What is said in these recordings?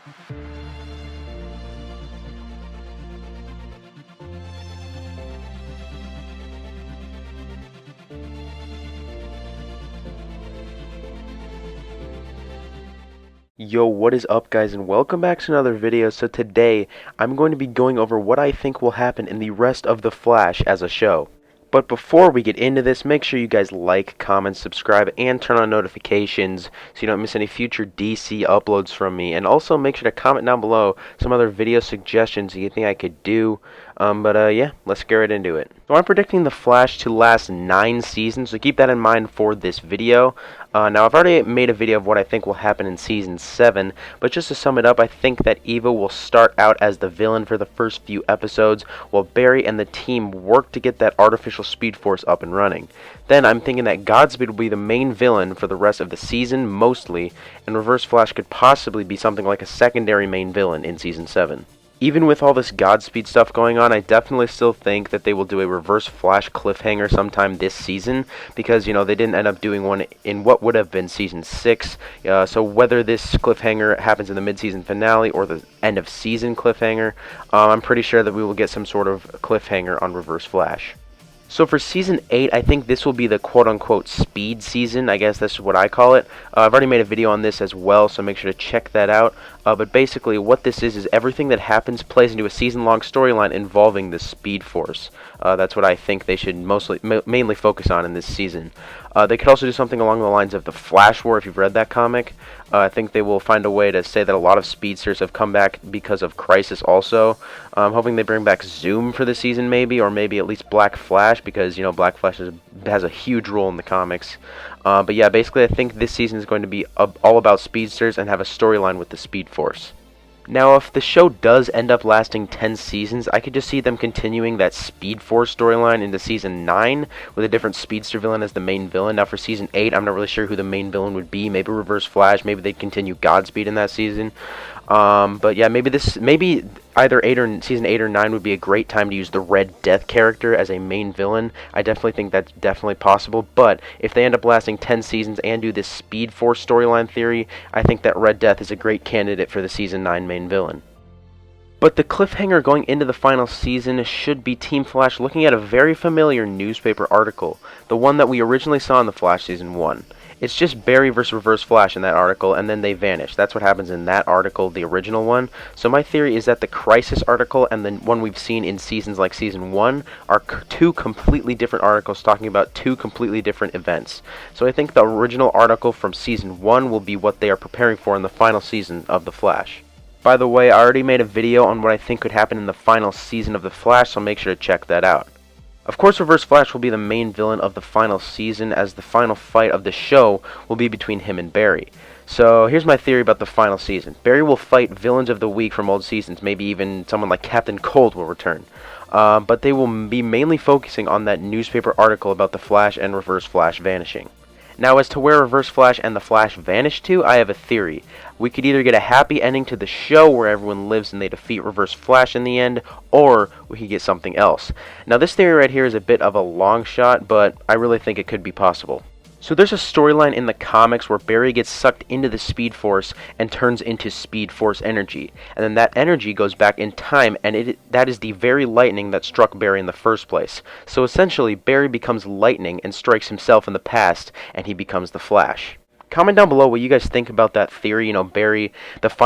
Yo, what is up guys, and welcome back to another video. So today, I'm going to be going over what I think will happen in the rest of The Flash as a show. But before we get into this, make sure you guys like, comment, subscribe, and turn on notifications so you don't miss any future DC uploads from me. And also make sure to comment down below some other video suggestions you think I could do. Yeah, let's get right into it. So I'm predicting The Flash to last 9 seasons, so keep that in mind for this video. Now I've already made a video of what I think will happen in Season 7, but just to sum it up, I think that Eva will start out as the villain for the first few episodes, while Barry and the team work to get that artificial Speed Force up and running. Then I'm thinking that Godspeed will be the main villain for the rest of the season, mostly, and Reverse Flash could possibly be something like a secondary main villain in Season 7. Even with all this Godspeed stuff going on, I definitely still think that they will do a Reverse Flash cliffhanger sometime this season, because, you know, they didn't end up doing one in what would have been Season 6, so whether this cliffhanger happens in the mid-season finale or the end-of-season cliffhanger, I'm pretty sure that we will get some sort of cliffhanger on Reverse Flash. So for Season 8, I think this will be the quote-unquote speed season. I guess that's what I call it. I've already made a video on this as well, so make sure to check that out. But basically what this is everything that happens plays into a season-long storyline involving the Speed Force. That's what I think they should mainly focus on in this season. They could also do something along the lines of the Flash War, if you've read that comic. I think they will find a way to say that a lot of speedsters have come back because of Crisis also. I'm hoping they bring back Zoom for the season maybe, or maybe at least Black Flash, because, you know, Black Flash has a huge role in the comics. But yeah, basically I think this season is going to be all about speedsters and have a storyline with the Speed Force. Now, if the show does end up lasting 10 seasons, I could just see them continuing that Speed Force storyline into Season 9 with a different speedster villain as the main villain. Now, for Season 8, I'm not really sure who the main villain would be. Maybe Reverse Flash. Maybe they'd continue Godspeed in that season. But yeah, maybe either Season 8 or 9 would be a great time to use the Red Death character as a main villain. I definitely think that's definitely possible, but if they end up lasting 10 seasons and do this Speed Force storyline theory, I think that Red Death is a great candidate for the Season 9 main villain. But the cliffhanger going into the final season should be Team Flash looking at a very familiar newspaper article, the one that we originally saw in The Flash Season 1. It's just Barry versus Reverse Flash in that article, and then they vanish. That's what happens in that article, the original one. So my theory is that the Crisis article and the one we've seen in seasons like Season 1 are two completely different articles talking about two completely different events. So I think the original article from Season 1 will be what they are preparing for in the final season of The Flash. By the way, I already made a video on what I think could happen in the final season of The Flash, so make sure to check that out. Of course, Reverse Flash will be the main villain of the final season, as the final fight of the show will be between him and Barry. So here's my theory about the final season. Barry will fight villains of the week from old seasons, maybe even someone like Captain Cold will return. But they will be mainly focusing on that newspaper article about the Flash and Reverse Flash vanishing. Now, as to where Reverse Flash and the Flash vanish to, I have a theory. We could either get a happy ending to the show where everyone lives and they defeat Reverse Flash in the end, or we could get something else. Now, this theory right here is a bit of a long shot, but I really think it could be possible. So there's a storyline in the comics where Barry gets sucked into the Speed Force and turns into Speed Force energy. And then that energy goes back in time, and that is the very lightning that struck Barry in the first place. So essentially, Barry becomes lightning and strikes himself in the past, and he becomes the Flash. Comment down below what you guys think about that theory. You know, Barry,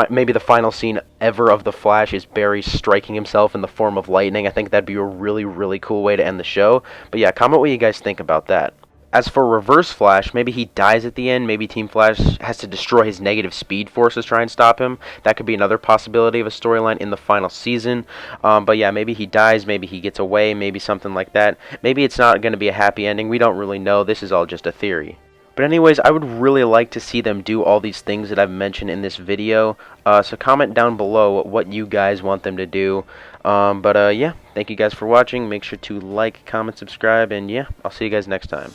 maybe the final scene ever of The Flash is Barry striking himself in the form of lightning. I think that'd be a really, really cool way to end the show. But yeah, comment what you guys think about that. As for Reverse Flash, maybe he dies at the end. Maybe Team Flash has to destroy his negative speed force to try and stop him. That could be another possibility of a storyline in the final season. But yeah, maybe he dies. Maybe he gets away. Maybe something like that. Maybe it's not going to be a happy ending. We don't really know. This is all just a theory. But anyways, I would really like to see them do all these things that I've mentioned in this video. So comment down below what you guys want them to do. Yeah, thank you guys for watching. Make sure to like, comment, subscribe, and yeah, I'll see you guys next time.